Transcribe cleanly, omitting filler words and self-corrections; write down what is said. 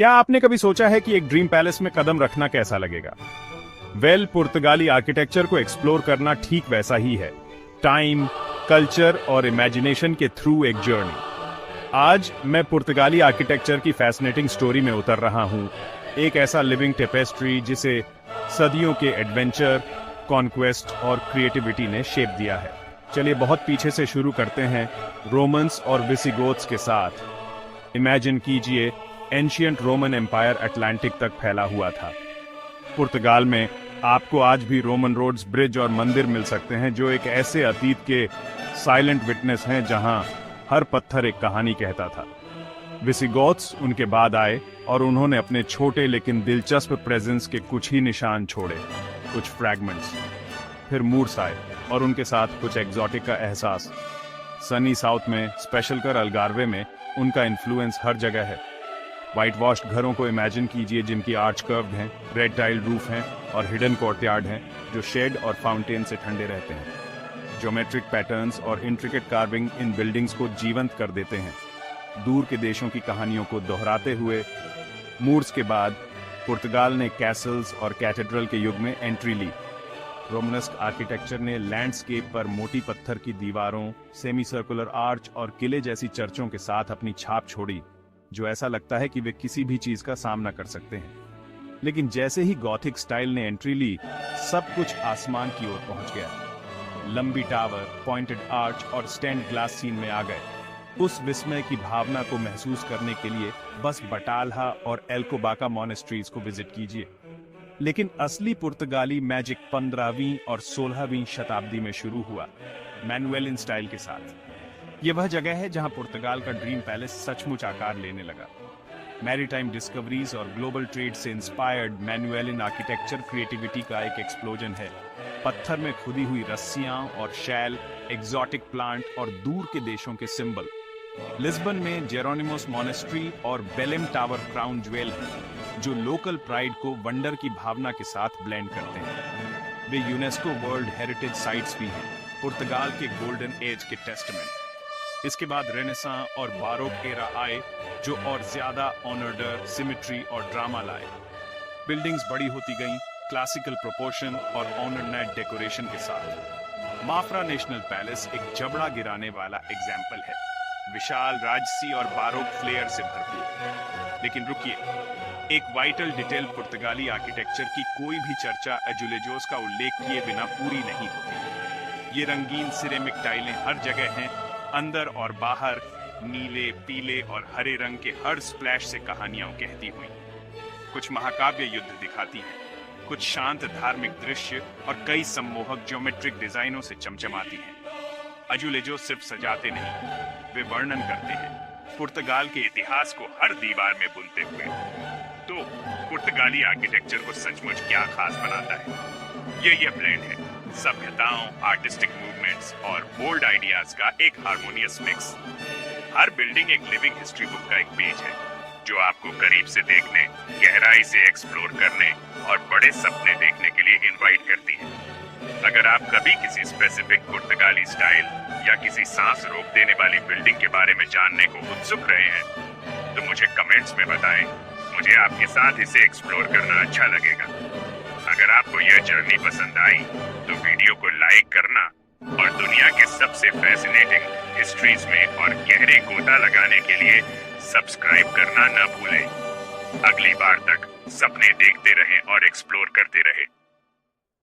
क्या आपने कभी सोचा है कि एक ड्रीम पैलेस में कदम रखना कैसा लगेगा? पुर्तगाली आर्किटेक्चर को एक्सप्लोर करना ठीक वैसा ही है। टाइम, कल्चर और इमेजिनेशन के थ्रू एक जर्नी। आज मैं पुर्तगाली आर्किटेक्चर की फैसिनेटिंग स्टोरी में उतर रहा हूं। एक ऐसा लिविंग टेपेस्ट्री जिसे सदियों के एडवेंचर, कॉन्क्वेस्ट और क्रिएटिविटी ने शेप दिया है। चलिए बहुत पीछे से शुरू करते हैं, रोमन्स और विसिगोथ्स के साथ। इमेजिन कीजिए, एंशियंट रोमन एम्पायर अटलांटिक तक फैला हुआ था। पुर्तगाल में आपको आज भी रोमन रोड्स, ब्रिज और मंदिर मिल सकते हैं जो एक ऐसे अतीत के साइलेंट विटनेस हैं जहां हर पत्थर एक कहानी कहता था। विसिगोथ्स उनके बाद आए और उन्होंने अपने छोटे लेकिन दिलचस्प प्रेजेंस के कुछ ही निशान छोड़े, कुछ फ्रैगमेंट्स। फिर मूर्स आए और उनके साथ कुछ एग्जॉटिक का एहसास। सनी साउथ में, स्पेशल कर अलगारवे में उनका इन्फ्लुएंस हर जगह है। व्हाइट वॉश्ड घरों को इमेजिन कीजिए जिनकी आर्च कर्व्ड हैं, रेड टाइल रूफ हैं और हिडन कोर्टयार्ड हैं जो शेड और फाउंटेन से ठंडे रहते हैं। ज्योमेट्रिक पैटर्न्स और इंट्रिकेट कार्विंग इन बिल्डिंग्स को जीवंत कर देते हैं, दूर के देशों की कहानियों को दोहराते हुए। मूर्स के बाद पुर्तगाल ने कैसल्स और कैथेड्रल के युग में एंट्री ली। रोमनस्क आर्किटेक्चर ने लैंडस्केप पर मोटी पत्थर की दीवारों, सेमी सर्कुलर आर्च और किले जैसी चर्चों के साथ अपनी छाप छोड़ी, जो ऐसा लगता है कि वे किसी भी चीज का सामना कर सकते हैं। लेकिन जैसे ही गॉथिक स्टाइल ने एंट्री ली, सब कुछ आसमान की ओर पहुंच गया। लंबी टावर, पॉइंटेड आर्च और स्टेंड ग्लास सीन में आ गए। उस विस्मय की भावना को महसूस करने के लिए बस बटाल्हा और एल्कोबाका मॉनेस्ट्रीज को विजिट कीजिए। लेकिन असली पुर्तगाली मैजिक 15वीं और 16वीं शताब्दी में शुरू हुआ, मैनुएलिन स्टाइल के साथ। यह वह जगह है जहां पुर्तगाल का ड्रीम पैलेस सचमुच आकार लेने लगा। मैरीटाइम डिस्कवरीज और ग्लोबल ट्रेड से इंस्पायर्ड मैनुएलिन आर्किटेक्चर क्रिएटिविटी का एक एक्सप्लोजन है। पत्थर में खुदी हुई रस्सियां और शैल, एग्जॉटिक प्लांट और दूर के देशों के सिंबल। लिस्बन में जेरोनिमोस मॉनेस्ट्री और बेलेम टावर क्राउन ज्वेल है, जो लोकल प्राइड को वंडर की भावना के साथ ब्लेंड करते हैं। वे यूनेस्को वर्ल्ड हेरिटेज साइट्स भी हैं, पुर्तगाल के गोल्डन एज के टेस्टमेंट। इसके बाद रेनेसां और बारोक एरा आए, जो और ज्यादा ऑर्डर, सिमेट्री और ड्रामा लाए। बिल्डिंग्स बड़ी होती गईं, क्लासिकल प्रोपोर्शन और ऑर्नामेंट डेकोरेशन के साथ। माफ्रा नेशनल पैलेस एक जबड़ा गिराने वाला एग्जाम्पल है, विशाल, राजसी और बारोक फ्लेयर से भरपूर। लेकिन रुकिए, एक वाइटल डिटेल पुर्तगाली आर्किटेक्चर की कोई भी चर्चा अजुलेजोस का उल्लेख किए बिना पूरी नहीं होती। ये रंगीन सिरेमिक टाइलें हर जगह हैं, अंदर और बाहर, नीले, पीले और हरे रंग के हर स्प्लैश से कहानियां कहती हुई। कुछ महाकाव्य युद्ध दिखाती हैं, कुछ शांत धार्मिक दृश्य और कई सम्मोहक ज्योमेट्रिक डिजाइनों से चमचमाती हैं। अजुलेजो सिर्फ सजाते नहीं, वे वर्णन करते हैं, पुर्तगाल के इतिहास को हर दीवार में बुनते हुए। तो पुर्तगाली आर्किटेक्चर को सचमुच क्या खास बनाता है? ये ब्लेंड है, सभ्यताओं, आर्टिस्टिक मूवमेंट्स और बोल्ड आइडियाज का एक हार्मोनियस मिक्स। हर बिल्डिंग एक लिविंग हिस्ट्री बुक का एक पेज है, जो आपको करीब से देखने, गहराई से एक्सप्लोर करने और बड़े सपने देखने के लिए इनवाइट करती है। अगर आप कभी किसी स्पेसिफिक पुर्तगाली स्टाइल या किसी सांस रोक देने वाली बिल्डिंग के बारे में जानने को उत्सुक रहे हैं, तो मुझे कमेंट्स में बताएं। मुझे आपके साथ इसे एक्सप्लोर करना अच्छा लगेगा। अगर आपको यह जर्नी पसंद आई तो वीडियो को लाइक करना और दुनिया के सबसे फैसिनेटिंग हिस्ट्रीज में और गहरे गोता लगाने के लिए सब्सक्राइब करना न भूलें। अगली बार तक सपने देखते रहें और एक्सप्लोर करते रहें।